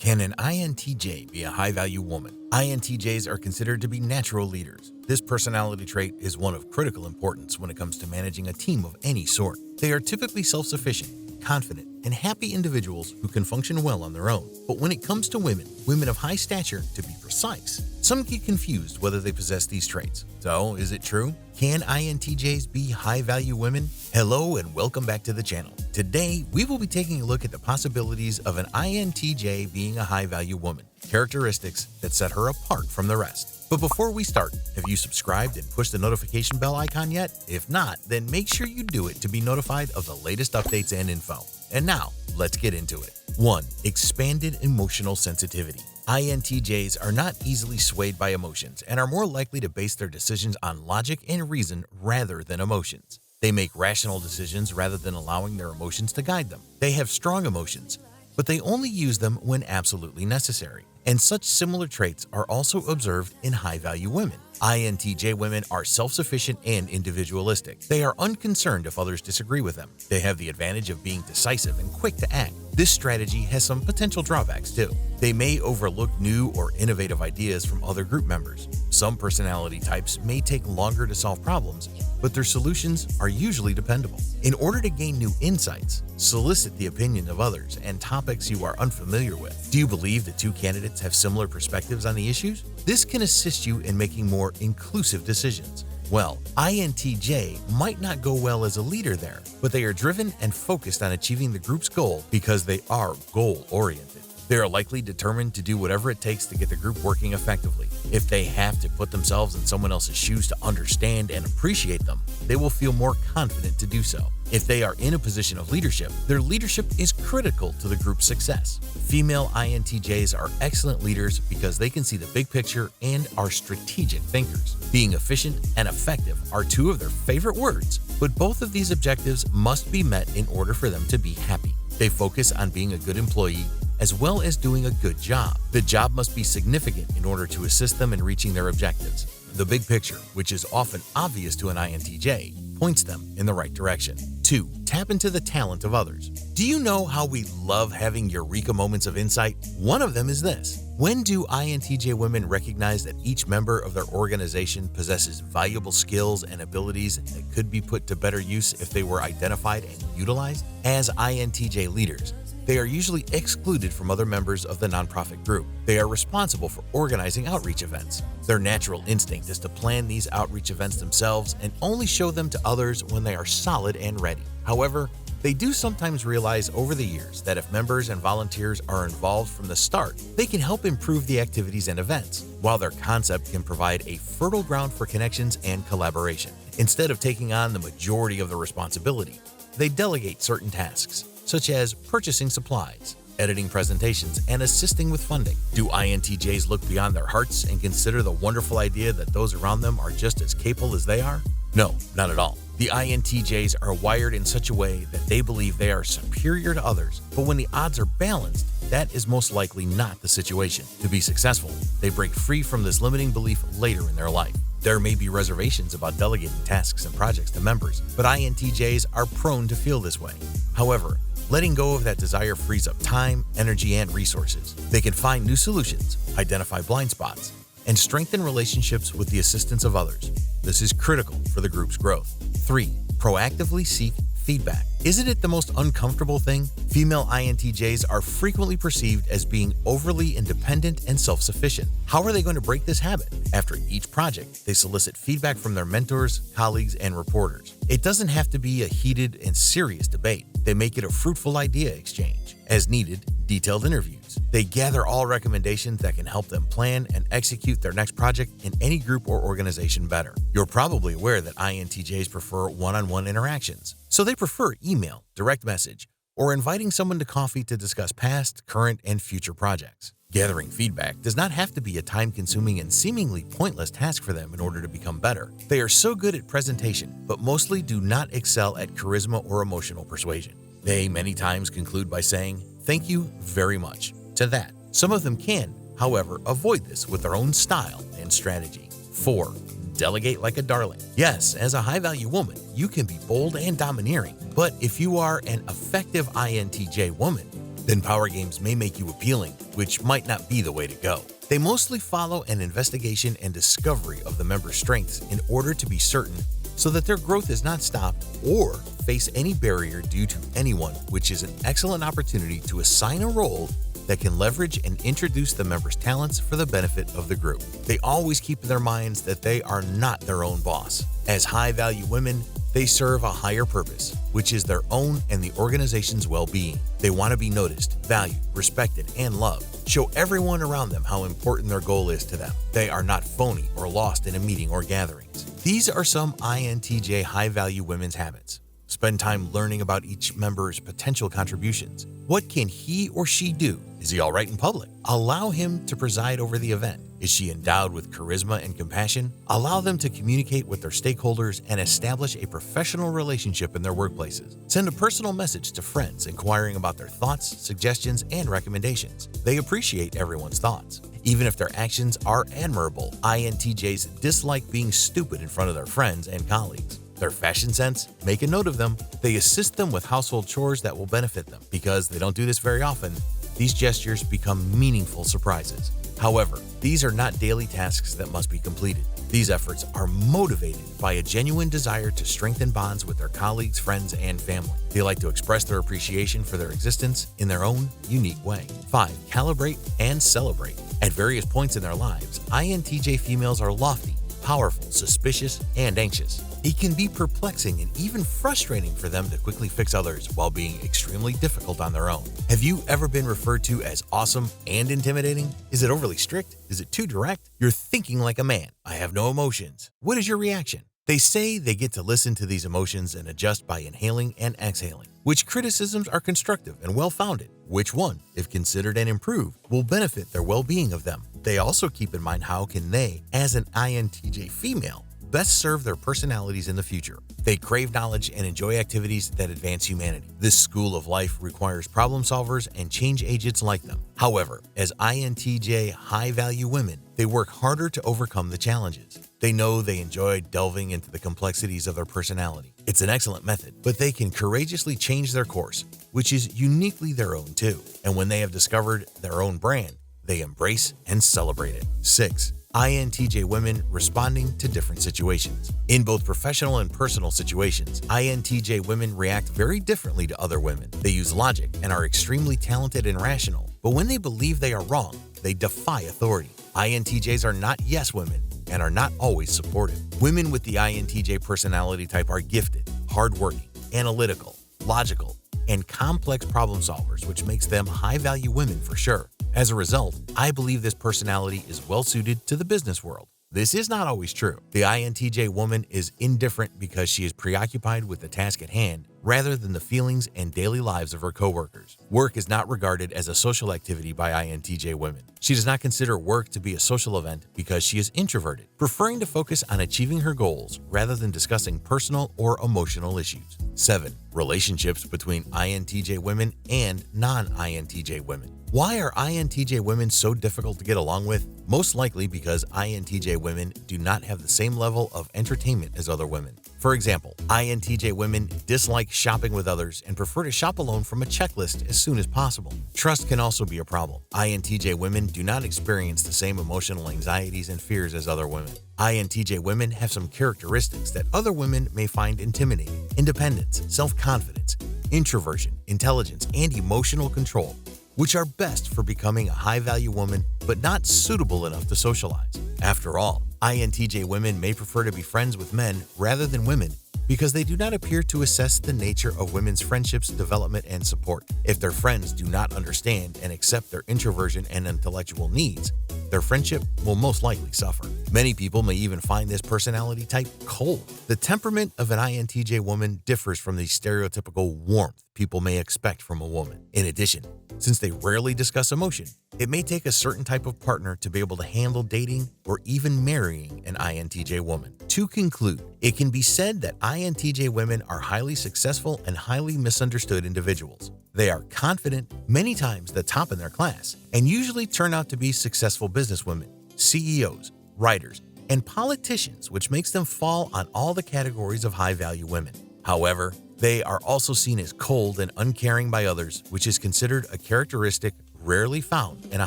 Can an INTJ be a high-value woman? INTJs are considered to be natural leaders. This personality trait is one of critical importance when it comes to managing a team of any sort. They are typically self-sufficient, confident, and happy individuals who can function well on their own. But when it comes to women of high stature, to be precise, some get confused whether they possess these traits. So, is it true? Can INTJs be high-value women? Hello and welcome back to the channel. Today, we will be taking a look at the possibilities of an INTJ being a high-value woman, characteristics that set her apart from the rest. But before we start, have you subscribed and pushed the notification bell icon yet? If not, then make sure you do it to be notified of the latest updates and info. And now, let's get into it. 1. Expanded emotional sensitivity. INTJs are not easily swayed by emotions and are more likely to base their decisions on logic and reason rather than emotions. They make rational decisions rather than allowing their emotions to guide them. They have strong emotions, but they only use them when absolutely necessary. And such similar traits are also observed in high-value women. INTJ women are self-sufficient and individualistic. They are unconcerned if others disagree with them. They have the advantage of being decisive and quick to act. This strategy has some potential drawbacks too. They may overlook new or innovative ideas from other group members. Some personality types may take longer to solve problems, but their solutions are usually dependable. In order to gain new insights, solicit the opinion of others and topics you are unfamiliar with. Do you believe the two candidates have similar perspectives on the issues? This can assist you in making more inclusive decisions. Well, INTJ might not go well as a leader there, but they are driven and focused on achieving the group's goal because they are goal-oriented. They are likely determined to do whatever it takes to get the group working effectively. If they have to put themselves in someone else's shoes to understand and appreciate them, they will feel more confident to do so. If they are in a position of leadership, their leadership is critical to the group's success. Female INTJs are excellent leaders because they can see the big picture and are strategic thinkers. Being efficient and effective are two of their favorite words, but both of these objectives must be met in order for them to be happy. They focus on being a good employee as well as doing a good job. The job must be significant in order to assist them in reaching their objectives. The big picture, which is often obvious to an INTJ, points them in the right direction. 2. Tap into the talent of others. Do you know how we love having eureka moments of insight? One of them is this. When do INTJ women recognize that each member of their organization possesses valuable skills and abilities that could be put to better use if they were identified and utilized? As INTJ leaders, they are usually excluded from other members of the nonprofit group. They are responsible for organizing outreach events. Their natural instinct is to plan these outreach events themselves and only show them to others when they are solid and ready. However, they do sometimes realize over the years that if members and volunteers are involved from the start, they can help improve the activities and events, while their concept can provide a fertile ground for connections and collaboration. Instead of taking on the majority of the responsibility, they delegate certain tasks, such as purchasing supplies, editing presentations, and assisting with funding. Do INTJs look beyond their hearts and consider the wonderful idea that those around them are just as capable as they are? No, not at all. The INTJs are wired in such a way that they believe they are superior to others, but when the odds are balanced, that is most likely not the situation. To be successful, they break free from this limiting belief later in their life. There may be reservations about delegating tasks and projects to members, but INTJs are prone to feel this way. However, letting go of that desire frees up time, energy, and resources. They can find new solutions, identify blind spots, and strengthen relationships with the assistance of others. This is critical for the group's growth. 3. Proactively seek feedback. Isn't it the most uncomfortable thing? Female INTJs are frequently perceived as being overly independent and self-sufficient. How are they going to break this habit? After each project, they solicit feedback from their mentors, colleagues, and reporters. It doesn't have to be a heated and serious debate. They make it a fruitful idea exchange. As needed, detailed interviews. They gather all recommendations that can help them plan and execute their next project in any group or organization better. You're probably aware that INTJs prefer one-on-one interactions, so they prefer email, direct message, or inviting someone to coffee to discuss past, current, and future projects. Gathering feedback does not have to be a time-consuming and seemingly pointless task for them in order to become better. They are so good at presentation, but mostly do not excel at charisma or emotional persuasion. They many times conclude by saying, "Thank you very much." To that, some of them can, however, avoid this with their own style and strategy. 4. Delegate like a darling. Yes, as a high-value woman, you can be bold and domineering, but if you are an effective INTJ woman, then power games may make you appealing, which might not be the way to go. They mostly follow an investigation and discovery of the member's strengths in order to be certain so that their growth is not stopped or face any barrier due to anyone, which is an excellent opportunity to assign a role that can leverage and introduce the member's talents for the benefit of the group. They always keep in their minds that they are not their own boss. As high-value women, they serve a higher purpose, which is their own and the organization's well-being. They want to be noticed, valued, respected, and loved. Show everyone around them how important their goal is to them. They are not phony or lost in a meeting or gatherings. These are some INTJ high-value women's habits. Spend time learning about each member's potential contributions. What can he or she do? Is he all right in public? Allow him to preside over the event. Is she endowed with charisma and compassion? Allow them to communicate with their stakeholders and establish a professional relationship in their workplaces. Send a personal message to friends inquiring about their thoughts, suggestions, and recommendations. They appreciate everyone's thoughts. Even if their actions are admirable, INTJs dislike being stupid in front of their friends and colleagues. Their fashion sense, make a note of them. They assist them with household chores that will benefit them. Because they don't do this very often, these gestures become meaningful surprises. However, these are not daily tasks that must be completed. These efforts are motivated by a genuine desire to strengthen bonds with their colleagues, friends, and family. They like to express their appreciation for their existence in their own unique way. 5. Calibrate and celebrate. At various points in their lives, INTJ females are lofty, powerful, suspicious, and anxious. It can be perplexing and even frustrating for them to quickly fix others while being extremely difficult on their own. Have you ever been referred to as awesome and intimidating? Is it overly strict? Is it too direct? You're thinking like a man. I have no emotions. What is your reaction? They say they get to listen to these emotions and adjust by inhaling and exhaling. Which criticisms are constructive and well-founded? Which one, if considered and improved, will benefit their well-being of them? They also keep in mind how can they, as an INTJ female, best serve their personalities in the future. They crave knowledge and enjoy activities that advance humanity. This school of life requires problem solvers and change agents like them. However, as INTJ high-value women, they work harder to overcome the challenges. They know they enjoy delving into the complexities of their personality. It's an excellent method, but they can courageously change their course, which is uniquely their own too. And when they have discovered their own brand, they embrace and celebrate it. 6. INTJ women responding to different situations. In both professional and personal situations, INTJ women react very differently to other women. They use logic and are extremely talented and rational, but when they believe they are wrong, they defy authority. INTJs are not yes women and are not always supportive. Women with the INTJ personality type are gifted, hardworking, analytical, logical, and complex problem solvers, which makes them high-value women for sure. As a result, I believe this personality is well-suited to the business world. This is not always true. The INTJ woman is indifferent because she is preoccupied with the task at hand rather than the feelings and daily lives of her coworkers. Work is not regarded as a social activity by INTJ women. She does not consider work to be a social event because she is introverted, preferring to focus on achieving her goals rather than discussing personal or emotional issues. 7. Relationships between INTJ women and non-INTJ women. Why are INTJ women so difficult to get along with? Most likely because INTJ women do not have the same level of entertainment as other women. For example, INTJ women dislike shopping with others and prefer to shop alone from a checklist as soon as possible. Trust can also be a problem. INTJ women do not experience the same emotional anxieties and fears as other women. INTJ women have some characteristics that other women may find intimidating: independence, self-confidence, introversion, intelligence, and emotional control, which are best for becoming a high-value woman but not suitable enough to socialize. After all, INTJ women may prefer to be friends with men rather than women because they do not appear to assess the nature of women's friendships, development, and support. If their friends do not understand and accept their introversion and intellectual needs, their friendship will most likely suffer. Many people may even find this personality type cold. The temperament of an INTJ woman differs from the stereotypical warmth people may expect from a woman. In addition, since they rarely discuss emotion, it may take a certain type of partner to be able to handle dating or even marrying an INTJ woman. To conclude, it can be said that INTJ women are highly successful and highly misunderstood individuals. They are confident, many times the top in their class, and usually turn out to be successful businesswomen, CEOs, writers, and politicians, which makes them fall on all the categories of high-value women. However, They are also seen as cold and uncaring by others, which is considered a characteristic rarely found in a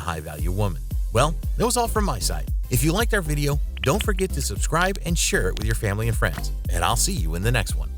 high-value woman. Well, that was all from my side. If you liked our video, don't forget to subscribe and share it with your family and friends, and I'll see you in the next one.